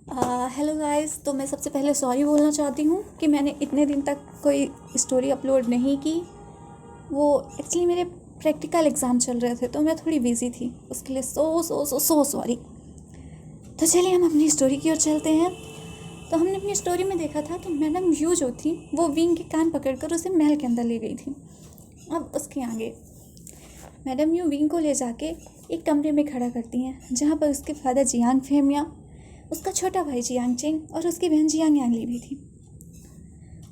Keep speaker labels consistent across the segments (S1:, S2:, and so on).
S1: Hello guys. तो मैं सबसे पहले सॉरी बोलना चाहती हूँ कि मैंने इतने दिन तक कोई स्टोरी अपलोड नहीं की। वो एक्चुअली मेरे प्रैक्टिकल एग्ज़ाम चल रहे थे तो मैं थोड़ी बिज़ी थी, उसके लिए सो सॉरी। तो चलिए हम अपनी स्टोरी की ओर चलते हैं। तो हमने अपनी स्टोरी में देखा था कि मैडम यू जो थी वो विंग के कान पकड़कर उसे महल के अंदर ले गई थी। अब उसके आगे मैडम यू विंग को ले जाके एक कमरे में खड़ा करती हैं जहाँ पर उसके फादर जियांग फेमिया, उसका छोटा भाई जियांग चेंग और उसकी बहन जियांग यांगली भी थी।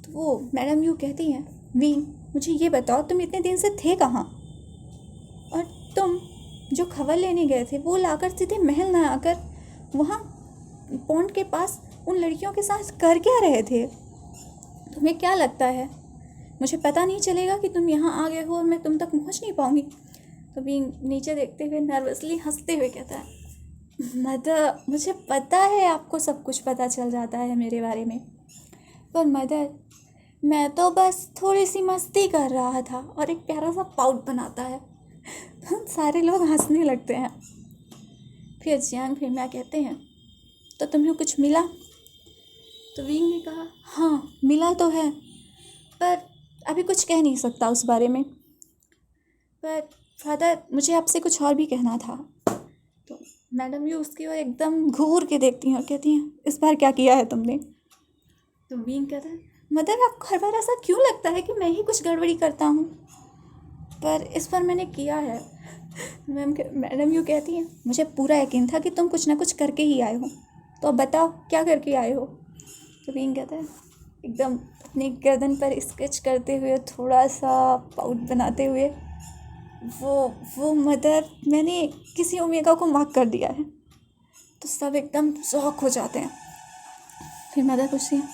S1: तो वो मैडम यू कहती हैं, विंग मुझे ये बताओ तुम इतने दिन से थे कहाँ, और तुम जो खबर लेने गए थे वो लाकर सीधे महल ना आकर वहाँ पॉन्ड के पास उन लड़कियों के साथ कर क्या रहे थे? तुम्हें क्या लगता है मुझे पता नहीं चलेगा कि तुम यहाँ आ गए हो और मैं तुम तक पहुँच नहीं पाऊँगी? तो विंग नीचे देखते हुए नर्वसली हंसते हुए कहता है, मदर मुझे पता है आपको सब कुछ पता चल जाता है मेरे बारे में, पर मदर मैं तो बस थोड़ी सी मस्ती कर रहा था। और एक प्यारा सा पाउट बनाता है। सारे लोग हंसने लगते हैं। फिर जियांग फिर कहते हैं, तो तुम्हें कुछ मिला? तो विंग ने कहा, हाँ मिला तो है, पर अभी कुछ कह नहीं सकता उस बारे में। पर फादर मुझे आपसे कुछ और भी कहना था। तो मैडम यू उसकी ओर एकदम घूर के देखती हैं और कहती हैं, इस बार क्या किया है तुमने? तो विंग कहता है, मदर आपको हर बार ऐसा क्यों लगता है कि मैं ही कुछ गड़बड़ी करता हूँ? पर इस बार मैंने किया है। मैडम यू कहती हैं, मुझे पूरा यकीन था कि तुम कुछ ना कुछ करके ही आए हो, तो अब बताओ क्या करके आए हो? तो विंग कहता है, एकदम अपनी गर्दन पर स्केच करते हुए, थोड़ा सा पाउट बनाते हुए, वो मदर मैंने किसी ओमेगा को मार्क कर दिया है। तो सब एकदम शॉक हो जाते हैं। फिर मदर पूछती है,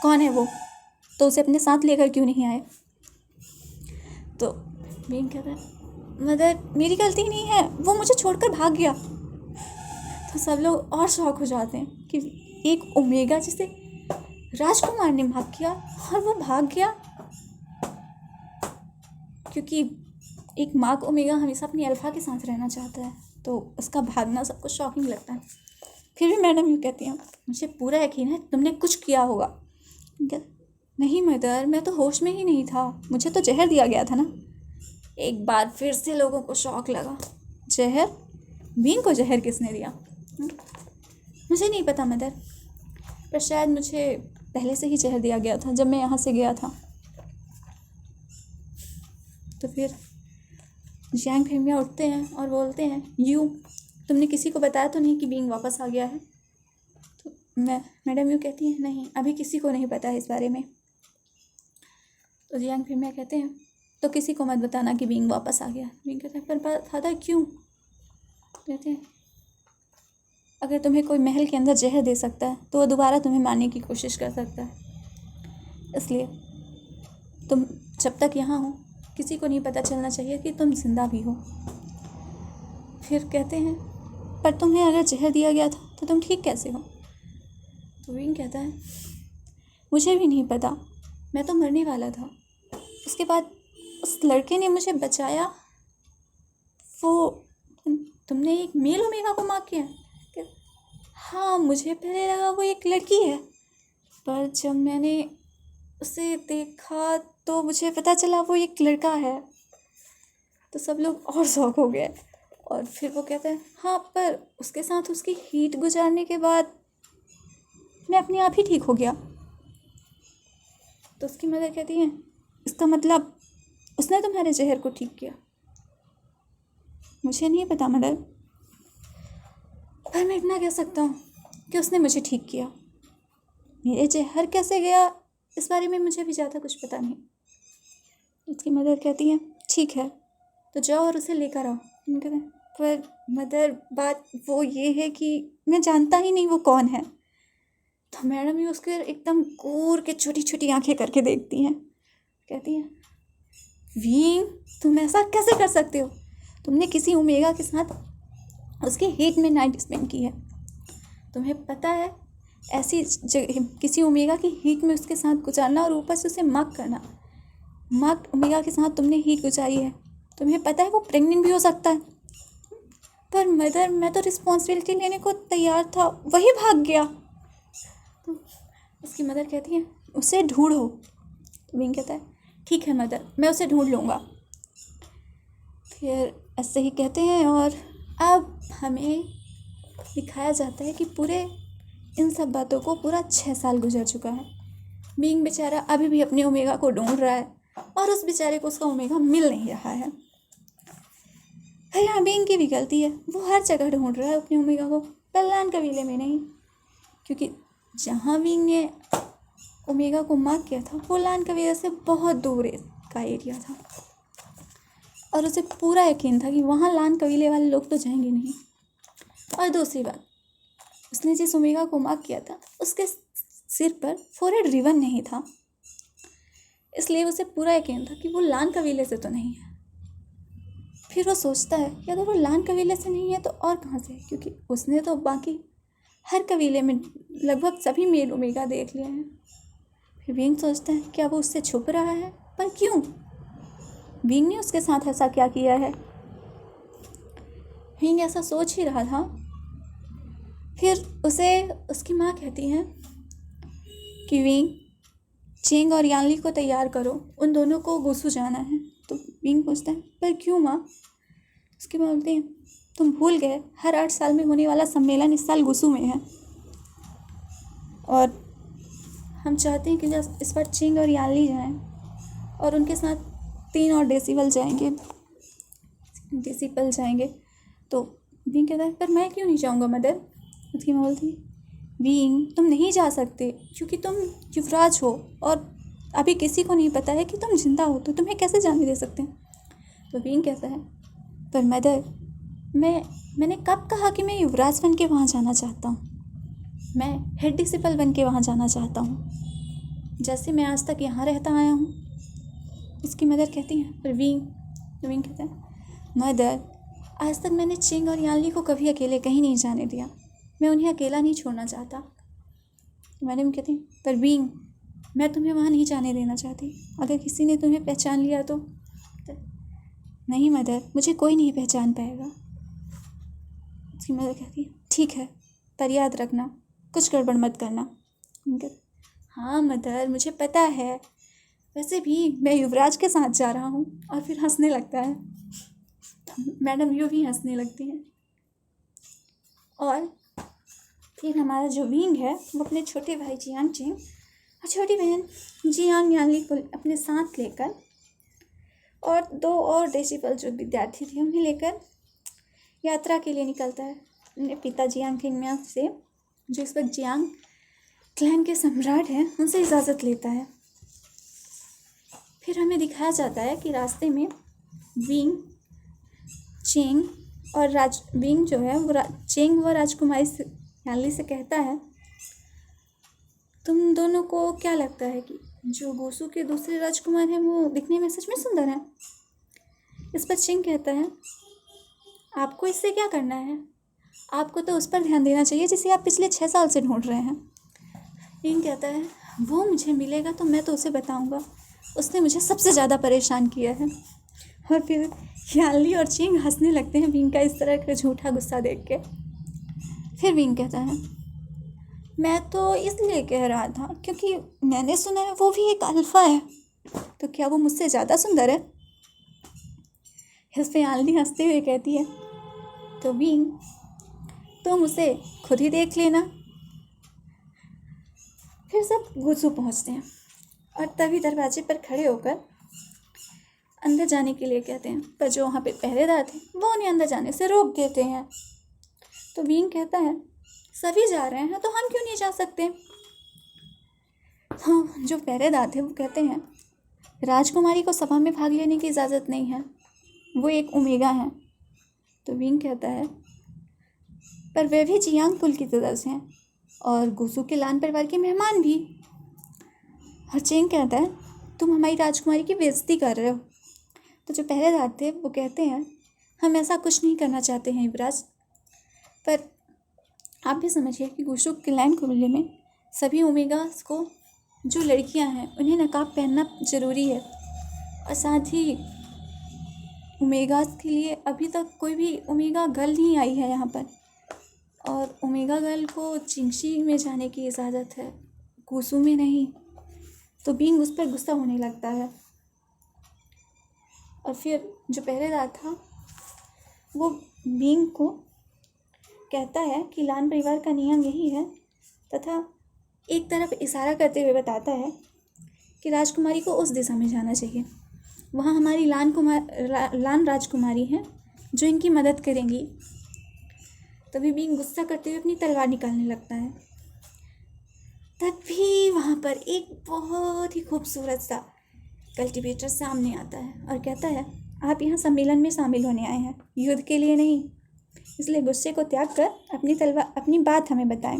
S1: कौन है वो? तो उसे अपने साथ लेकर क्यों नहीं आए? तो बीन कहता है, मदर मेरी गलती नहीं है, वो मुझे छोड़कर भाग गया। तो सब लोग और शॉक हो जाते हैं कि एक ओमेगा जिसे राजकुमार ने भाग किया और वो भाग गया। क्योंकि एक मार्क ओमेगा हमेशा अपनी अल्फा के साथ रहना चाहता है, तो उसका भागना सबको शॉकिंग लगता है। फिर भी मैडम यूँ कहती हैं, मुझे पूरा यकीन है तुमने कुछ किया होगा। नहीं मदर मैं तो होश में ही नहीं था, मुझे तो जहर दिया गया था ना। एक बार फिर से लोगों को शौक लगा, जहर? बीन को जहर किसने दिया? मुझे नहीं पता मदर, पर शायद मुझे पहले से ही जहर दिया गया था जब मैं यहाँ से गया था। तो फिर जियांग फेमिया उठते हैं और बोलते हैं, यू तुमने किसी को बताया तो नहीं कि बींग वापस आ गया है? तो मैडम यू कहती हैं, नहीं अभी किसी को नहीं पता है इस बारे में। तो जियांग फेमिया कहते हैं, तो किसी को मत बताना कि बींग वापस आ गया। बींग कहता है, पर फादर क्यों? कहते हैं, अगर तुम्हें कोई महल के अंदर जहर दे सकता है तो वो दोबारा तुम्हें मारने की कोशिश कर सकता है, इसलिए तुम जब तक यहाँ हो किसी को नहीं पता चलना चाहिए कि तुम जिंदा भी हो। फिर कहते हैं, पर तुम्हें अगर जहर दिया गया था तो तुम ठीक कैसे हो? तो विंग कहता है, मुझे भी नहीं पता, मैं तो मरने वाला था। उसके बाद उस लड़के ने मुझे बचाया। वो तुमने एक मेल ओमेगा को मार्क किया? हाँ मुझे पहले लगा वो एक लड़की है, पर जब मैंने उसे देखा तो मुझे पता चला वो एक लड़का है। तो सब लोग और शौक हो गए। और फिर वो कहते हैं, हाँ पर उसके साथ उसकी हीट गुजारने के बाद मैं अपने आप ही ठीक हो गया। तो उसकी मदर कहती है, इसका मतलब उसने तुम्हारे जहर को ठीक किया? मुझे नहीं पता मदर, पर मैं इतना कह सकता हूँ कि उसने मुझे ठीक किया। मेरे जहर कैसे गया इस बारे में मुझे भी ज़्यादा कुछ पता नहीं। उसकी मदर कहती है, ठीक है तो जाओ और उसे लेकर आओ। कहते हैं, पर मदर बात वो ये है कि मैं जानता ही नहीं वो कौन है। तो मैडम ही उसके एकदम घूर के छोटी छोटी आंखें करके देखती हैं, कहती हैं, वीन तुम ऐसा कैसे कर सकते हो? तुमने किसी ओमेगा के साथ उसके हेट में नाइट स्पेंड की है, तुम्हें पता है ऐसी किसी ओमेगा की हीट में उसके साथ गुजारना और ऊपर से उसे मार्क करना। मार्क ओमेगा के साथ तुमने हीट गुजारी है, तुम्हें पता है वो प्रेग्नेंट भी हो सकता है। पर मदर मैं तो रिस्पॉन्सिबिलिटी लेने को तैयार था, वही भाग गया। उसकी मदर कहती है उसे ढूंढो। तो विंग कहता है ठीक है मदर, मैं उसे ढूंढ लूँगा। फिर ऐसे ही कहते हैं और अब हमें दिखाया जाता है कि पूरे इन सब बातों को पूरा 6 साल गुजर चुका है। विंग बेचारा अभी भी अपने ओमेगा को ढूंढ रहा है और उस बेचारे को उसका ओमेगा मिल नहीं रहा है। फिर यहाँ विंग की भी गलती है, वो हर जगह ढूंढ रहा है अपने ओमेगा को, पर लान कबीले में नहीं, क्योंकि जहाँ विंग ने ओमेगा को मार्क किया था वो लान कबीले से बहुत दूर का एरिया था और उसे पूरा यकीन था कि वहाँ लान कबीले वाले लोग तो जाएंगे नहीं। और दूसरी बात, उसने जिस ओमेगा को मार्क किया था उसके सिर पर फोरहेड रिबन नहीं था, इसलिए उसे पूरा यकीन था कि वो लान कबीले से तो नहीं है। फिर वो सोचता है कि अगर वो लान कबीले से नहीं है तो और कहाँ से है, क्योंकि उसने तो बाकी हर कबीले में लगभग सभी मेल ओमेगा देख लिए हैं। फिर विंग सोचता है क्या वो उससे छुप रहा है, पर क्यों? विंग ने उसके साथ ऐसा क्या किया है? विंग ऐसा सोच ही रहा था, फिर उसे उसकी माँ कहती है कि विंग, चेंग और यानली को तैयार करो, उन दोनों को गुसू जाना है। तो विंग पूछता है पर क्यों माँ? उसकी माँ बोलती है तुम भूल गए हर 8 साल में होने वाला सम्मेलन इस साल गुसू में है और हम चाहते हैं कि जब इस बार चेंग और यानली जाएं और उनके साथ 3 और डेसिबल जाएंगे। तो विंग कहता है पर मैं क्यों नहीं जाऊँगा मदर? उसकी माँ बोलती है विंग, तुम नहीं जा सकते क्योंकि तुम युवराज हो और अभी किसी को नहीं पता है कि तुम जिंदा हो, तो तुम्हें कैसे जाने दे सकते हैं? तो विंग कहता है पर मदर, मैंने कब कहा कि मैं युवराज बन के वहाँ जाना चाहता हूँ? मैं हेड डिसिपल बन के वहाँ जाना चाहता हूँ, जैसे मैं आज तक यहाँ रहता आया हूँ। उसकी मदर कहती है पर विंग, तो विंग कहता है मदर, आज तक मैंने चेंग और यानली को कभी अकेले कहीं नहीं जाने दिया, मैं उन्हें अकेला नहीं छोड़ना चाहता। मैडम कहती पर विंग, मैं तुम्हें वहाँ नहीं जाने देना चाहती, अगर किसी ने तुम्हें पहचान लिया तो नहीं मदर, मुझे कोई नहीं पहचान पाएगा। उसकी मदर कहती है ठीक है, पर याद रखना कुछ गड़बड़ मत करना। हाँ मदर, मुझे पता है, वैसे भी मैं युवराज के साथ जा रहा हूँ। और फिर हंसने लगता है। मैडम यूँ भी हंसने लगती हैं। और फिर हमारा जो विंग है वो अपने छोटे भाई जियांग चेंग और छोटी बहन जियांग यानली को अपने साथ लेकर और 2 और डेसिबल जो विद्यार्थी थे उन्हें लेकर यात्रा के लिए निकलता है। अपने पिता जियांग किंगम्या से, जो इस वक्त जियांग क्लैन के सम्राट हैं, उनसे इजाज़त लेता है। फिर हमें दिखाया जाता है कि रास्ते में विंग, चेंग और विंग जो है वो चेंग व राजकुमारी यानली से कहता है तुम दोनों को क्या लगता है कि जो गोसू के दूसरे राजकुमार हैं वो दिखने में सच में सुंदर हैं? इस पर चेंग कहता है आपको इससे क्या करना है, आपको तो उस पर ध्यान देना चाहिए जिसे आप पिछले 6 साल से ढूंढ रहे हैं। विंग कहता है वो मुझे मिलेगा तो मैं तो उसे बताऊंगा, उसने मुझे सबसे ज़्यादा परेशान किया है। और फिर यानली और चेंग हंसने लगते हैं विंग का इस तरह का झूठा गुस्सा देख के। फिर विंग कहता है मैं तो इसलिए कह रहा था क्योंकि मैंने सुना है वो भी एक अल्फा है, तो क्या वो मुझसे ज़्यादा सुंदर है? इस पे यानली हंसते हुए कहती है तो विंग, तुम उसे खुद ही देख लेना। फिर सब गुसू पहुंचते हैं और तभी दरवाजे पर खड़े होकर अंदर जाने के लिए कहते हैं, पर जो वहाँ पे पहरेदार थे वो उन्हें अंदर जाने से रोक देते हैं। तो विंग कहता है सभी जा रहे हैं तो हम क्यों नहीं जा सकते? हाँ, जो पहरेदार थे वो कहते हैं राजकुमारी को सभा में भाग लेने की इजाज़त नहीं है, वो एक ओमेगा है। तो विंग कहता है पर वे भी जियांग कुल की तरफ से हैं और गुसू के लान परिवार के मेहमान भी। और चेंग कहता है तुम हमारी राजकुमारी की बेइज्जती कर रहे हो। तो जो पहरेदार थे वो कहते हैं हम ऐसा कुछ नहीं करना चाहते हैं युवराज, पर आप भी समझिए कि गुसू के लान कबीले में सभी ओमेगास को, जो लड़कियां हैं उन्हें नकाब पहनना ज़रूरी है। और साथ ही ओमेगास के लिए अभी तक कोई भी ओमेगा गर्ल नहीं आई है यहाँ पर, और ओमेगा गर्ल को चिंगशी में जाने की इजाज़त है, गुस्सू में नहीं, तो बीइंग उस पर गुस्सा होने लगता है। और फिर जो पहरेदार था वो बीइंग को कहता है कि लान परिवार का नियम यही है, तथा एक तरफ इशारा करते हुए बताता है कि राजकुमारी को उस दिशा में जाना चाहिए। वहाँ हमारी लान राजकुमारी हैं जो इनकी मदद करेंगी। तभी बीइंग गुस्सा करते हुए अपनी तलवार निकालने लगता है। तभी वहाँ पर एक बहुत ही खूबसूरत सा कल्टीवेटर सामने आता है और कहता है, आप यहाँ सम्मेलन में शामिल होने आए हैं, युद्ध के लिए नहीं, इसलिए गुस्से को त्याग कर अपनी बात हमें बताएं।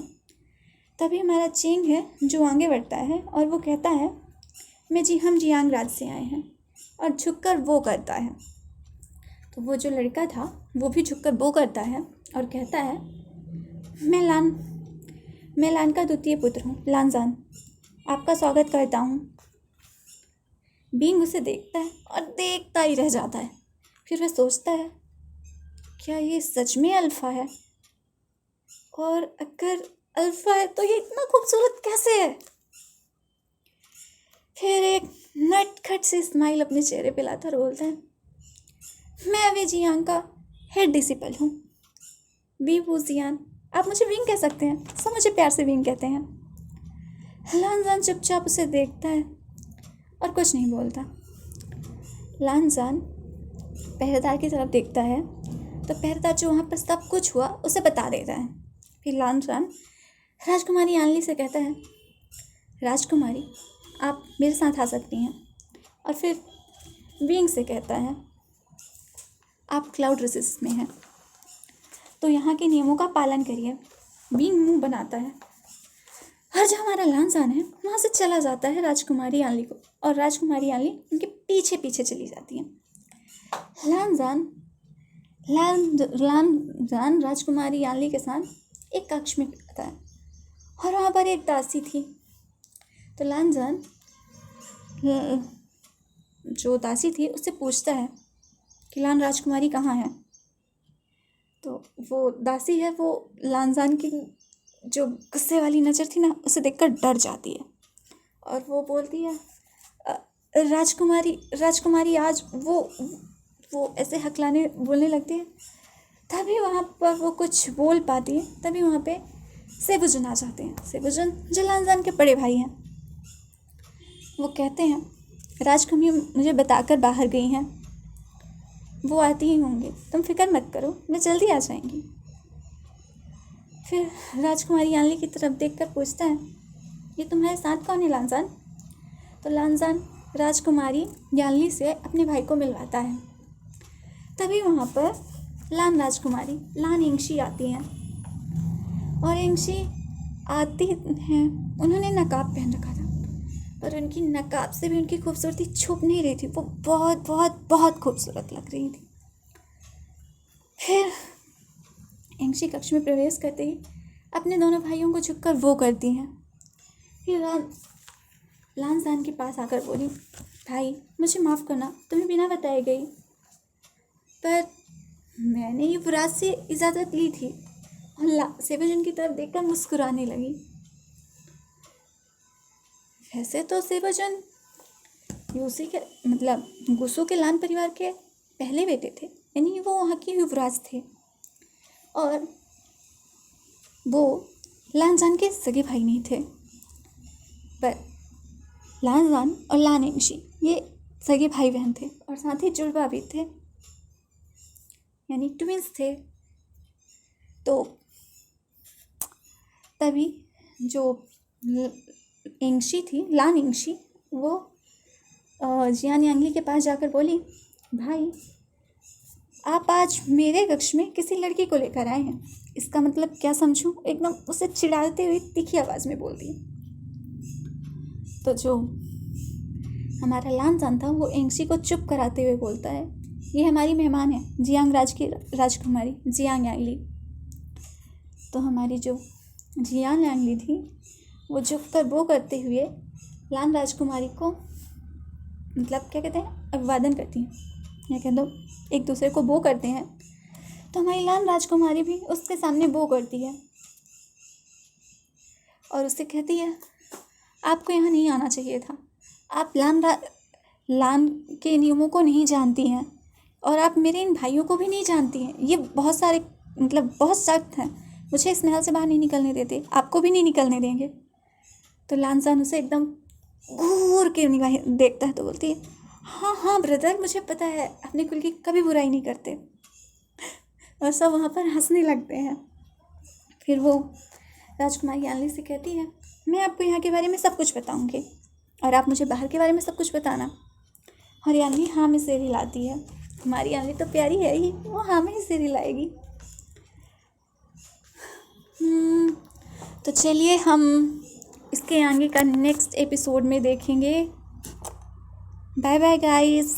S1: तभी हमारा चेंग है जो आगे बढ़ता है और वो कहता है, हम जियांग राज से आए हैं, और झुककर वो करता है। तो वो जो लड़का था वो भी झुककर वो करता है और कहता है, मैं लान का द्वितीय पुत्र हूँ, लानजान, आपका स्वागत करता हूँ। बीइंग उसे देखता है और देखता ही रह जाता है। फिर वह सोचता है, क्या ये सच में अल्फा है? और अगर अल्फा है तो ये इतना खूबसूरत कैसे है? फिर एक नटखट से स्माइल अपने चेहरे पे लाता और बोलता है, मैं वे जियांग का हेड डिसिपल हूँ, वी वू जियान। आप मुझे विंग कह सकते हैं, सब मुझे प्यार से विंग कहते हैं। लानजान चुपचाप उसे देखता है और कुछ नहीं बोलता। लानजान पहरेदार की तरफ देखता है तो पहरेदार जो वहाँ पर सब कुछ हुआ उसे बता देता है। फिर लानजान राजकुमारी यानली से कहता है, राजकुमारी आप मेरे साथ आ सकती हैं। और फिर विंग से कहता है, आप क्लाउड रेसिस में हैं तो यहाँ के नियमों का पालन करिए। विंग मुंह बनाता है और जो हमारा लानजान है वहाँ से चला जाता है राजकुमारी यानली को, और राजकुमारी यानली उनके पीछे पीछे चली जाती है। लानजान राजकुमारी यानली के साथ एक कक्ष में आता है और वहाँ पर एक दासी थी। तो लानजान जो दासी थी उससे पूछता है कि लान राजकुमारी कहाँ है? तो वो दासी है, वो लानजान की जो गुस्से वाली नज़र थी ना उसे देखकर डर जाती है और वो बोलती है, राजकुमारी आज वो ऐसे हकलाने बोलने लगती है। तभी वहाँ पर वो कुछ बोल पाती है। तभी वहाँ पे सेबुजन आ जाते हैं। सेबुजन जो लानजान के बड़े भाई हैं, वो कहते हैं, राजकुमारी मुझे बताकर बाहर गई हैं, वो आती ही होंगे, तुम फिक्र मत करो, मैं जल्दी आ जाएंगी। फिर राजकुमारी यानली की तरफ देखकर पूछता है, ये तुम्हारे साथ कौन है लानजान? तो लानजान राजकुमारी यानली से अपने भाई को मिलवाता है। तभी वहाँ पर लान राजकुमारी लान एंगशी आती हैं और एंगशी आती हैं, उन्होंने नकाब पहन रखा था पर उनकी नकाब से भी उनकी खूबसूरती छुप नहीं रही थी, वो बहुत बहुत बहुत खूबसूरत लग रही थी। फिर एंगशी कक्ष में प्रवेश करते ही अपने दोनों भाइयों को झुककर वो करती हैं। फिर लानजान के पास आकर बोली, भाई मुझे माफ़ करना, तुम्हें बिना बताए गई, पर मैंने युवराज से इजाज़त ली थी। और सेबुजन की तरफ देखकर मुस्कुराने लगी। वैसे तो सेबुजन यूसी के गुस्सू के लान परिवार के पहले बेटे थे, यानी वो वहाँ के युवराज थे और वो लानजान के सगे भाई नहीं थे। पर लानजान और लान एंगशी ये सगे भाई बहन थे और साथ ही जुड़वा भी थे, यानी ट्विंस थे। तो तभी जो एंगशी थी, लान एंगशी, वो जियान यांगली के पास जाकर बोली, भाई आप आज मेरे कक्ष में किसी लड़की को लेकर आए हैं, इसका मतलब क्या समझूं? एकदम उसे चिढ़ाते हुए तीखी आवाज़ में बोल दी। तो जो हमारा लानजान था वो एंगशी को चुप कराते हुए बोलता है, ये हमारी मेहमान है, जियांग राज की राजकुमारी जियांग यांगली। तो हमारी जो जियांग यांगली थी वो झुककर वो करते हुए लान राजकुमारी को क्या कहते हैं, अभिवादन करती हैं, या कह दो एक दूसरे को बो करते हैं। तो हमारी लान राजकुमारी भी उसके सामने बो करती है और उससे कहती है, आपको यहाँ नहीं आना चाहिए था। आप लान के नियमों को नहीं जानती हैं और आप मेरे इन भाइयों को भी नहीं जानती हैं। ये बहुत सारे मतलब बहुत सख्त हैं, मुझे इस महल से बाहर नहीं निकलने देते, आपको भी नहीं निकलने देंगे। तो लानजान उसे एकदम घूर के निगाहें देखता है तो बोलती है, हाँ हाँ ब्रदर, मुझे पता है, अपने कुल की कभी बुराई नहीं करते। और सब वहाँ पर हंसने लगते हैं। फिर वो राजकुमारी यानली से कहती है, मैं आपको यहाँ के बारे में सब कुछ बताऊँगी और आप मुझे बाहर के बारे में सब कुछ बताना। और यानली हाँ में सिर हिलाती है। हमारी यानली तो प्यारी है ही, वो हाँ में ही सिर हिलाएगी। तो चलिए हम इसके आगे का नेक्स्ट एपिसोड में देखेंगे। Bye bye guys.